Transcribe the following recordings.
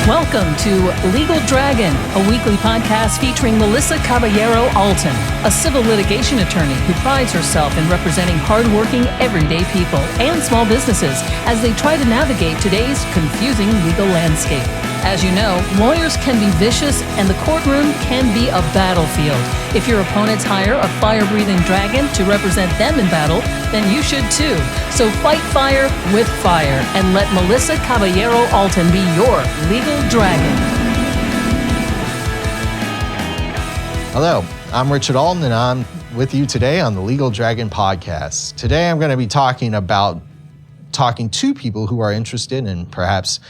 Welcome to Legal Dragon, a weekly podcast featuring Melissa Caballero Alton, a civil litigation attorney who prides herself in representing hardworking, everyday people and small businesses as they try to navigate today's confusing legal landscape. As you know, lawyers can be vicious and the courtroom can be a battlefield. If your opponents hire a fire-breathing dragon to represent them in battle, then you should too. So fight fire with fire and let Melissa Caballero Alton be your legal dragon. Hello, I'm Richard Alton and I'm with you today on the Legal Dragon podcast. Today I'm going to be talking to people who are interested in perhaps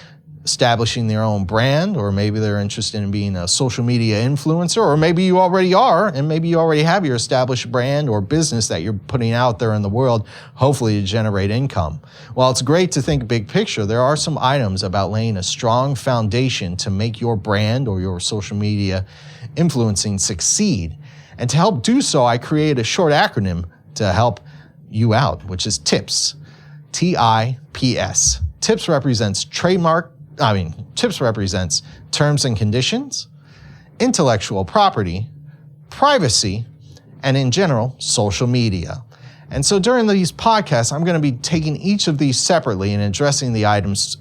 establishing their own brand, or maybe they're interested in being a social media influencer, or maybe you already are, and maybe you already have your established brand or business that you're putting out there in the world, hopefully to generate income. While it's great to think big picture, there are some items about laying a strong foundation to make your brand or your social media influencing succeed. And to help do so, I created a short acronym to help you out, which is TIPS. TIPS. TIPS represents TIPS represents terms and conditions, intellectual property, privacy, and in general, social media. And so during these podcasts, I'm going to be taking each of these separately and addressing the items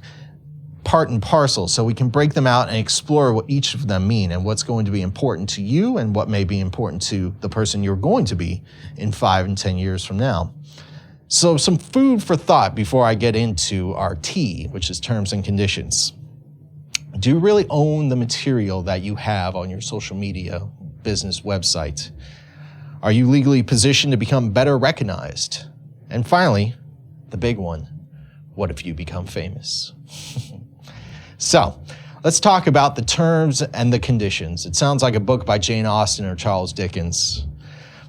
part and parcel so we can break them out and explore what each of them mean and what's going to be important to you and what may be important to the person you're going to be in 5 and 10 years from now. So some food for thought before I get into our T, which is terms and conditions. Do you really own the material that you have on your social media business website? Are you legally positioned to become better recognized? And finally, the big one, what if you become famous? So let's talk about the terms and the conditions. It sounds like a book by Jane Austen or Charles Dickens.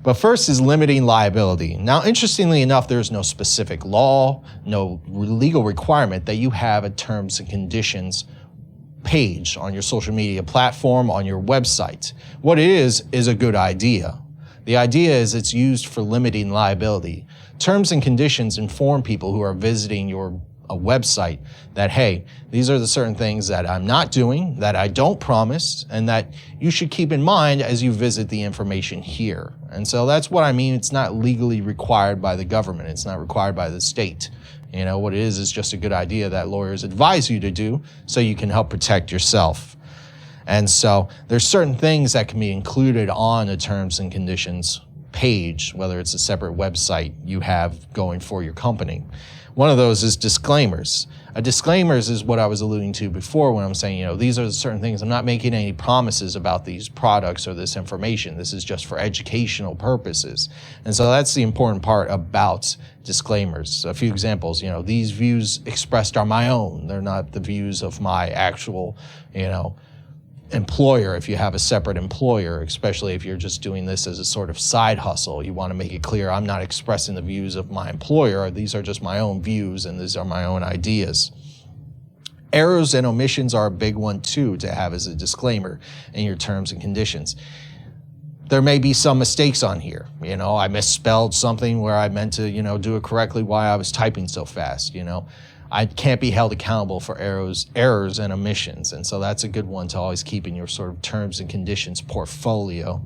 But first is limiting liability. Now, interestingly enough, there's no specific law, no legal requirement that you have a terms and conditions page on your social media platform, on your website. What it is a good idea. The idea is it's used for limiting liability. Terms and conditions inform people who are visiting your a website that, hey, these are the certain things that I'm not doing, that I don't promise, and that you should keep in mind as you visit the information here. And so that's what I mean. It's not legally required by the government. It's not required by the state. You know, what it is just a good idea that lawyers advise you to do so you can help protect yourself. And so there's certain things that can be included on a terms and conditions page, whether it's a separate website you have going for your company. One of those is disclaimers. Disclaimers is what I was alluding to before when I'm saying, you know, these are the certain things. I'm not making any promises about these products or this information. This is just for educational purposes. And so that's the important part about disclaimers. A few examples, you know, these views expressed are my own. They're not the views of my actual, employer. If you have a separate employer, especially if you're just doing this as a sort of side hustle, you want to make it clear I'm not expressing the views of my employer. These are just my own views and these are my own ideas. Errors and omissions are a big one too to have as a disclaimer in your terms and conditions. There may be some mistakes on here. I misspelled something where I meant to, do it correctly while I was typing so fast, I can't be held accountable for errors and omissions. And so that's a good one to always keep in your sort of terms and conditions portfolio.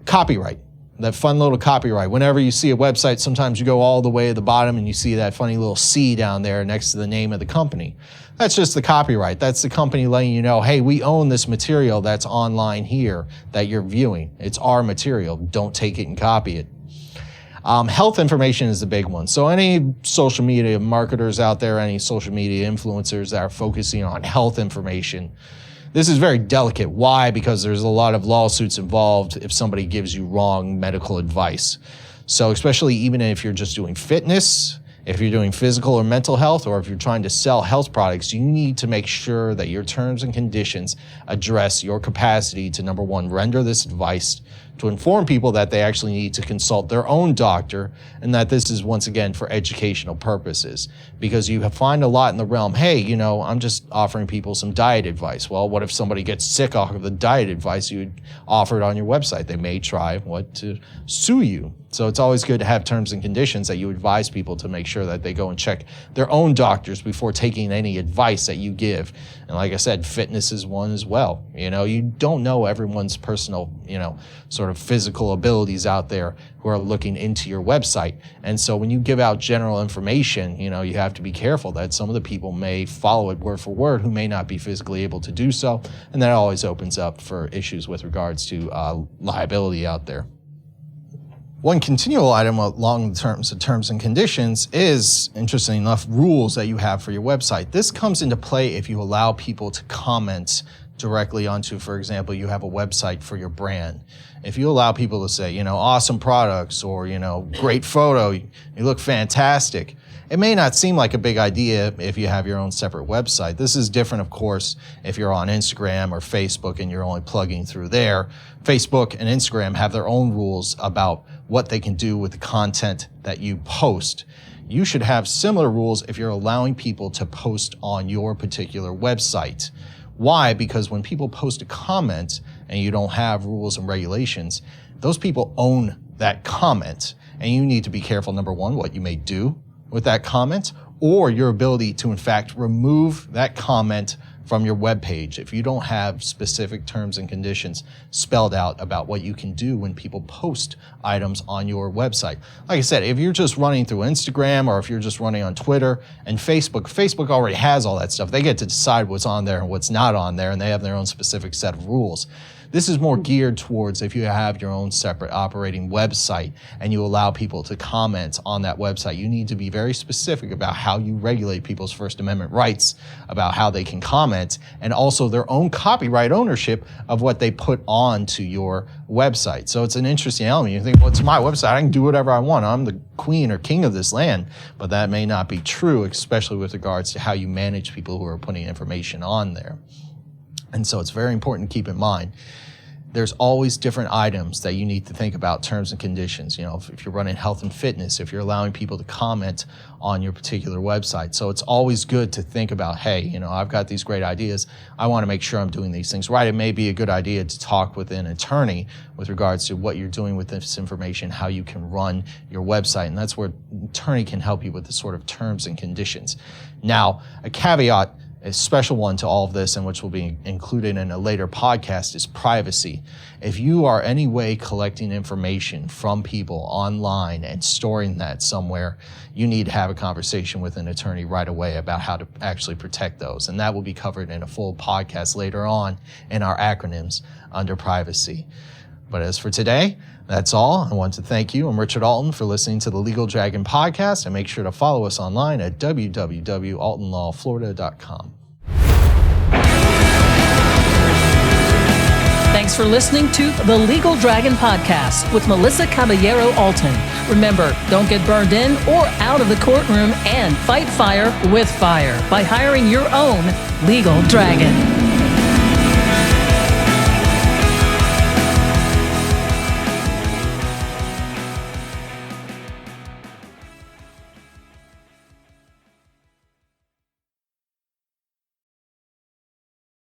Copyright, that fun little copyright. Whenever you see a website, sometimes you go all the way to the bottom and you see that funny little C down there next to the name of the company. That's just the copyright. That's the company letting you know, hey, we own this material that's online here that you're viewing. It's our material. Don't take it and copy it. Health information is the big one. So any social media marketers out there, any social media influencers that are focusing on health information, this is very delicate. Why? Because there's a lot of lawsuits involved if somebody gives you wrong medical advice. So especially even if you're just doing fitness, if you're doing physical or mental health, or if you're trying to sell health products, you need to make sure that your terms and conditions address your capacity to, number one, render this advice to inform people that they actually need to consult their own doctor, and that this is once again for educational purposes. Because you find a lot in the realm, hey, I'm just offering people some diet advice. Well, what if somebody gets sick off of the diet advice you offered on your website? They may try to sue you. So it's always good to have terms and conditions that you advise people to make sure that they go and check their own doctors before taking any advice that you give. And like I said, fitness is one as well. You don't know everyone's personal, sort of physical abilities out there who are looking into your website. And so when you give out general information, you have to be careful that some of the people may follow it word for word who may not be physically able to do so. And that always opens up for issues with regards to liability out there. One continual item along the terms and conditions is, interestingly enough, rules that you have for your website. This comes into play if you allow people to comment directly onto, for example, you have a website for your brand. If you allow people to say, awesome products, or, great photo, you look fantastic, it may not seem like a big idea if you have your own separate website. This is different, of course, if you're on Instagram or Facebook and you're only plugging through there. Facebook and Instagram have their own rules about what they can do with the content that you post. You should have similar rules if you're allowing people to post on your particular website. Why? Because when people post a comment and you don't have rules and regulations, those people own that comment. And you need to be careful, number one, what you may do with that comment, or your ability to, in fact, remove that comment from your web page if you don't have specific terms and conditions spelled out about what you can do when people post items on your website. Like I said, if you're just running through Instagram, or if you're just running on Twitter and Facebook already has all that stuff. They get to decide what's on there and what's not on there, and they have their own specific set of rules. This is more geared towards if you have your own separate operating website and you allow people to comment on that website. You need to be very specific about how you regulate people's First Amendment rights, about how they can comment, and also their own copyright ownership of what they put onto your website. So it's an interesting element. You think, well, it's my website, I can do whatever I want. I'm the queen or king of this land. But that may not be true, especially with regards to how you manage people who are putting information on there. And so it's very important to keep in mind, there's always different items that you need to think about, terms and conditions. If you're running health and fitness, if you're allowing people to comment on your particular website. So it's always good to think about, hey, I've got these great ideas. I want to make sure I'm doing these things right. It may be a good idea to talk with an attorney with regards to what you're doing with this information, how you can run your website. And that's where an attorney can help you with the sort of terms and conditions. Now, a caveat, a special one to all of this, and which will be included in a later podcast, is privacy. If you are any way collecting information from people online and storing that somewhere, you need to have a conversation with an attorney right away about how to actually protect those. And that will be covered in a full podcast later on in our acronyms under privacy. But as for today, that's all. I want to thank you. I'm Richard Alton for listening to the Legal Dragon podcast, and make sure to follow us online at www.altonlawflorida.com. Thanks for listening to the Legal Dragon podcast with Melissa Caballero Alton. Remember, don't get burned in or out of the courtroom, and fight fire with fire by hiring your own legal dragon.